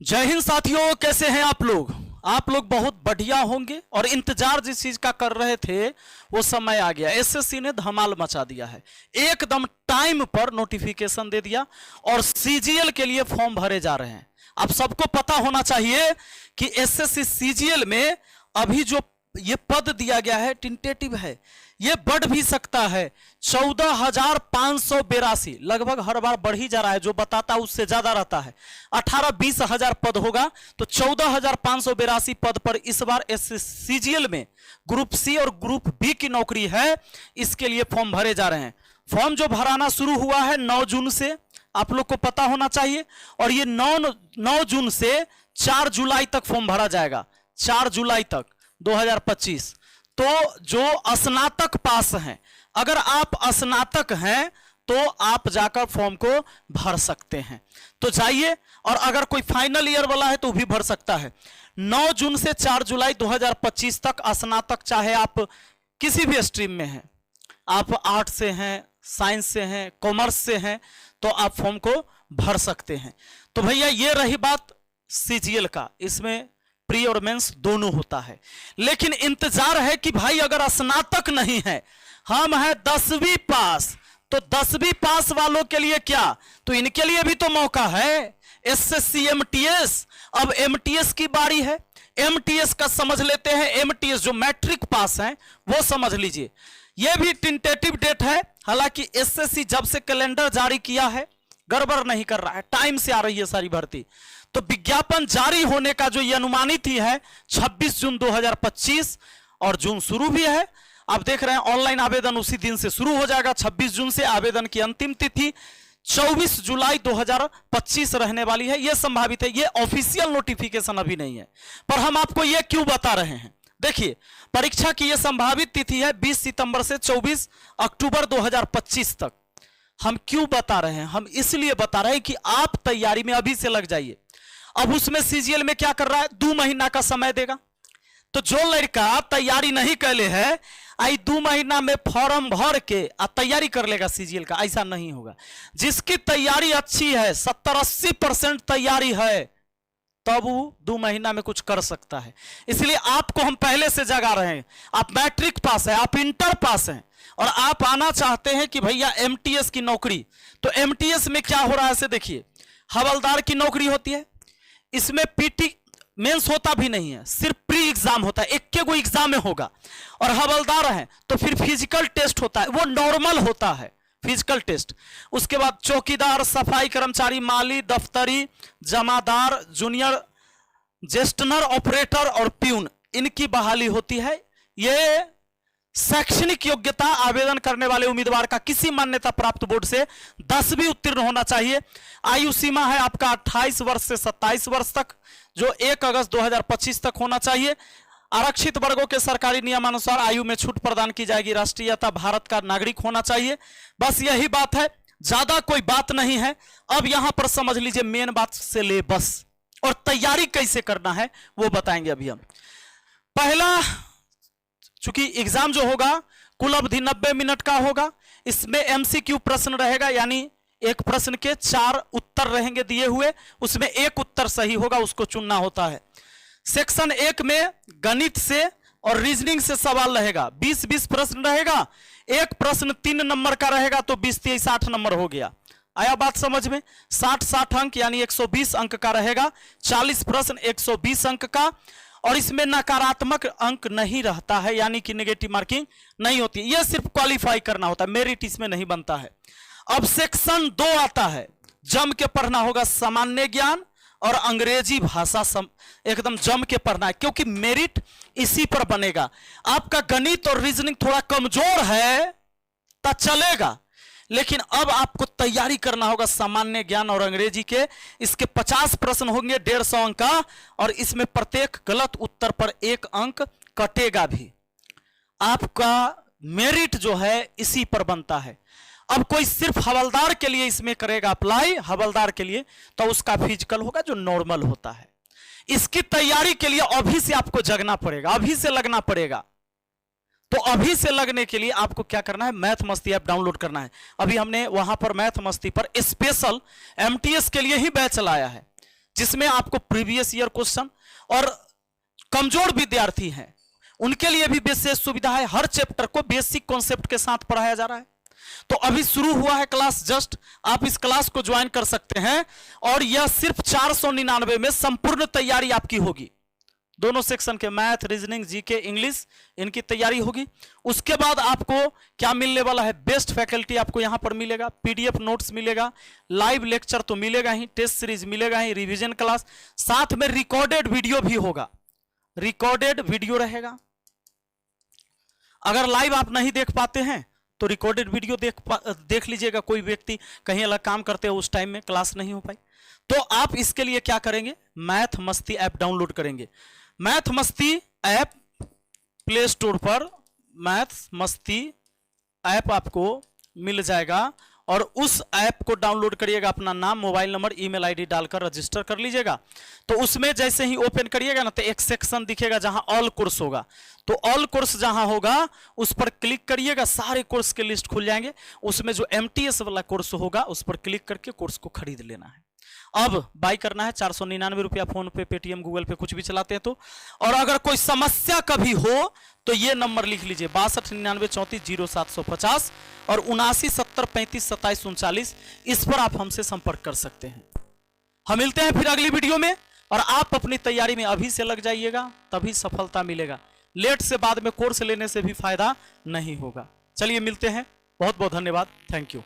जय हिंद साथियों, कैसे हैं आप लोग? आप लोग बहुत बढ़िया होंगे और इंतजार जिस चीज का कर रहे थे वो समय आ गया। एसएससी ने धमाल मचा दिया है, एकदम टाइम पर नोटिफिकेशन दे दिया और सीजीएल के लिए फॉर्म भरे जा रहे हैं। अब सबको पता होना चाहिए कि एसएससी सीजीएल में अभी जो ये पद दिया गया है टेंटेटिव है, ये बढ़ भी सकता है। 14,582 लगभग हर बार बढ़ ही जा रहा है, जो बताता उससे ज्यादा रहता है। 18-20 हजार पद होगा तो 14,582 पद पर इस बार सीजीएल में ग्रुप सी और ग्रुप बी की नौकरी है, इसके लिए फॉर्म भरे जा रहे हैं। फॉर्म जो भराना शुरू हुआ है 9 जून से, आप लोग को पता होना चाहिए, और ये 9 जून से 4 जुलाई तक फॉर्म भरा जाएगा। 4 जुलाई तक 2025। तो जो स्नातक पास हैं, अगर आप स्नातक हैं तो आप जाकर फॉर्म को भर सकते हैं, तो जाइए। और अगर कोई फाइनल ईयर वाला है तो भी भर सकता है। 9 जून से 4 जुलाई 2025 तक स्नातक, चाहे आप किसी भी स्ट्रीम में हैं, आप आर्ट से हैं, साइंस से हैं, कॉमर्स से हैं, तो आप फॉर्म को भर सकते हैं। तो भैया ये रही बात सीजीएल का, इसमें प्री और मेंस दोनों होता है। लेकिन इंतजार है कि भाई अगर स्नातक नहीं है, हम हैं 10वीं पास, तो 10वीं पास वालों के लिए क्या, तो इनके लिए भी तो मौका है। एसएससी एमटीएस, अब एमटीएस की बारी है। एमटीएस का समझ लेते हैं। एमटीएस जो मैट्रिक पास हैं वो समझ लीजिए, यह भी टेंटेटिव डेट है। हालांकि एसएससी जब से कैलेंडर जारी किया है गड़बड़ नहीं कर रहा है, टाइम से आ रही है सारी भर्ती। तो विज्ञापन जारी होने का जो ये अनुमानित ही है 26 जून 2025, और जून शुरू भी है। आप देख रहे हैं ऑनलाइन आवेदन उसी दिन से शुरू हो जाएगा। 26 जून से आवेदन की अंतिम तिथि 24 जुलाई 2025 रहने वाली है। यह संभावित है, यह ऑफिशियल नोटिफिकेशन अभी नहीं है, पर हम आपको यह क्यों बता रहे हैं। देखिए, परीक्षा की यह संभावित तिथि है 20 सितंबर से 24 अक्टूबर 2025 तक। हम क्यों बता रहे हैं? हम इसलिए बता रहे हैं कि आप तैयारी में अभी से लग जाइए। अब उसमें सीजीएल में क्या कर रहा है, 2 महीना का समय देगा। तो जो लड़का तैयारी नहीं कर ले है, आई 2 महीना में फॉर्म भर के तैयारी कर लेगा सीजीएल का, ऐसा नहीं होगा। जिसकी तैयारी अच्छी है, 70-80% तैयारी है, तब वो 2 महीना में कुछ कर सकता है। इसलिए आपको हम पहले से जगा रहे हैं। आप मैट्रिक पास है, आप इंटर पास हैं, और आप आना चाहते हैं कि भैया एमटीएस की नौकरी, तो एमटीएस में क्या हो रहा है, ऐसे देखिए, हवलदार की नौकरी होती है, इसमें पीटी मेंस होता भी नहीं है, सिर्फ प्री एग्जाम होता है, एक गो एग्जाम में होगा। और हवलदार है तो फिर फिजिकल टेस्ट होता है, वो नॉर्मल होता है फिजिकल टेस्ट। उसके बाद चौकीदार, सफाई कर्मचारी, माली, दफ्तरी, जमादार, जूनियर जेस्टनर, ऑपरेटर और प्यून, इनकी बहाली होती है। ये शैक्षणिक योग्यता आवेदन करने वाले उम्मीदवार का किसी मान्यता प्राप्त बोर्ड से 10वीं उत्तीर्ण होना चाहिए। आयु सीमा है आपका 28 वर्ष से 27 वर्ष तक, जो 1 अगस्त 2025 तक होना चाहिए। आरक्षित वर्गों के सरकारी नियमानुसार आयु में छूट प्रदान की जाएगी। राष्ट्रीयता भारत का नागरिक होना चाहिए। बस यही बात है, ज्यादा कोई बात नहीं है। अब यहां पर समझ लीजिए मेन बात से ले बस, और तैयारी कैसे करना है वो बताएंगे अभी हम। पहला, चूंकि एग्जाम जो होगा कुल अवधि 90 मिनट का होगा, इसमें एमसीक्यू प्रश्न रहेगा, यानी एक प्रश्न के 4 उत्तर रहेंगे दिए हुए, उसमें एक उत्तर सही होगा, उसको चुनना होता है। सेक्शन 1 में गणित से और रीजनिंग से सवाल रहेगा, 20-20 प्रश्न रहेगा। एक प्रश्न 3 नंबर का रहेगा तो 20-23 60 नंबर हो गया। आया बात समझ में? 60 अंक यानी 120 अंक का रहेगा। 40 प्रश्न 120 अंक का, और इसमें नकारात्मक अंक नहीं रहता है, यानी कि नेगेटिव मार्किंग नहीं होती। यह सिर्फ क्वालिफाई करना होता है, मेरिट इसमें नहीं बनता है। अब सेक्शन 2 आता है, जम के पढ़ना होगा, सामान्य ज्ञान और अंग्रेजी भाषा एकदम जम के पढ़ना है, क्योंकि मेरिट इसी पर बनेगा। आपका गणित और रीजनिंग थोड़ा कमजोर है तो चलेगा, लेकिन अब आपको तैयारी करना होगा सामान्य ज्ञान और अंग्रेजी के। इसके 50 प्रश्न होंगे 150 अंक का, और इसमें प्रत्येक गलत उत्तर पर 1 अंक कटेगा भी। आपका मेरिट जो है इसी पर बनता है। अब कोई सिर्फ हवलदार के लिए इसमें करेगा अप्लाई, हवलदार के लिए, तो उसका फिजिकल होगा जो नॉर्मल होता है। इसकी तैयारी के लिए अभी से आपको जगना पड़ेगा, अभी से लगना पड़ेगा। तो अभी से लगने के लिए आपको क्या करना है, मैथ मस्ती ऐप डाउनलोड करना है। अभी हमने वहां पर मैथ मस्ती पर स्पेशल एमटीएस के लिए ही बैच चलाया है। जिसमें आपको प्रीवियस ईयर क्वेश्चन, और कमजोर विद्यार्थी हैं उनके लिए भी विशेष सुविधा है। हर चैप्टर को बेसिक कॉन्सेप्ट के साथ पढ़ाया जा रहा है। तो अभी शुरू हुआ है क्लास जस्ट, आप इस क्लास को ज्वाइन कर सकते हैं और यह सिर्फ 499 में संपूर्ण तैयारी आपकी होगी। दोनों सेक्शन के मैथ, रीजनिंग, जीके, इंग्लिश, इनकी तैयारी होगी। उसके बाद आपको क्या मिलने वाला है, बेस्ट फैकल्टी आपको यहां पर मिलेगा, पीडीएफ नोट्स मिलेगा, लाइव लेक्चर तो मिलेगा ही, टेस्ट सीरीज मिलेगा ही, रिवीजन क्लास, साथ में रिकॉर्डेड वीडियो भी होगा, रिकॉर्डेड वीडियो रहेगा। अगर लाइव आप नहीं देख पाते हैं तो रिकॉर्डेड वीडियो देख लीजिएगा। कोई व्यक्ति कहीं अलग काम करते हो, उस टाइम में क्लास नहीं हो पाई, तो आप इसके लिए क्या करेंगे, मैथ मस्ती ऐप डाउनलोड करेंगे। मैथ मस्ती ऐप प्ले स्टोर पर मैथ मस्ती ऐप आपको मिल जाएगा और उस ऐप को डाउनलोड करिएगा, अपना नाम, मोबाइल नंबर, ईमेल आईडी डालकर रजिस्टर कर लीजिएगा। तो उसमें जैसे ही ओपन करिएगा ना तो एक सेक्शन दिखेगा जहां ऑल कोर्स होगा, तो ऑल कोर्स जहां होगा उस पर क्लिक करिएगा, सारे कोर्स के लिस्ट खुल जाएंगे। उसमें जो एमटीएस वाला कोर्स होगा उस पर क्लिक करके कोर्स को खरीद लेना है। अब बाई करना है 499 रुपया, फोन पे, पेटीएम, गूगल पे, कुछ भी चलाते हैं तो। और अगर कोई समस्या कभी हो तो ये नंबर लिख लीजिए 6299340750 और 7970352739, इस पर आप हमसे संपर्क कर सकते हैं। हम मिलते हैं फिर अगली वीडियो में, और आप अपनी तैयारी में अभी से लग जाइएगा, तभी सफलता मिलेगा। लेट से बाद में कोर्स लेने से भी फायदा नहीं होगा। चलिए मिलते हैं, बहुत बहुत धन्यवाद, थैंक यू।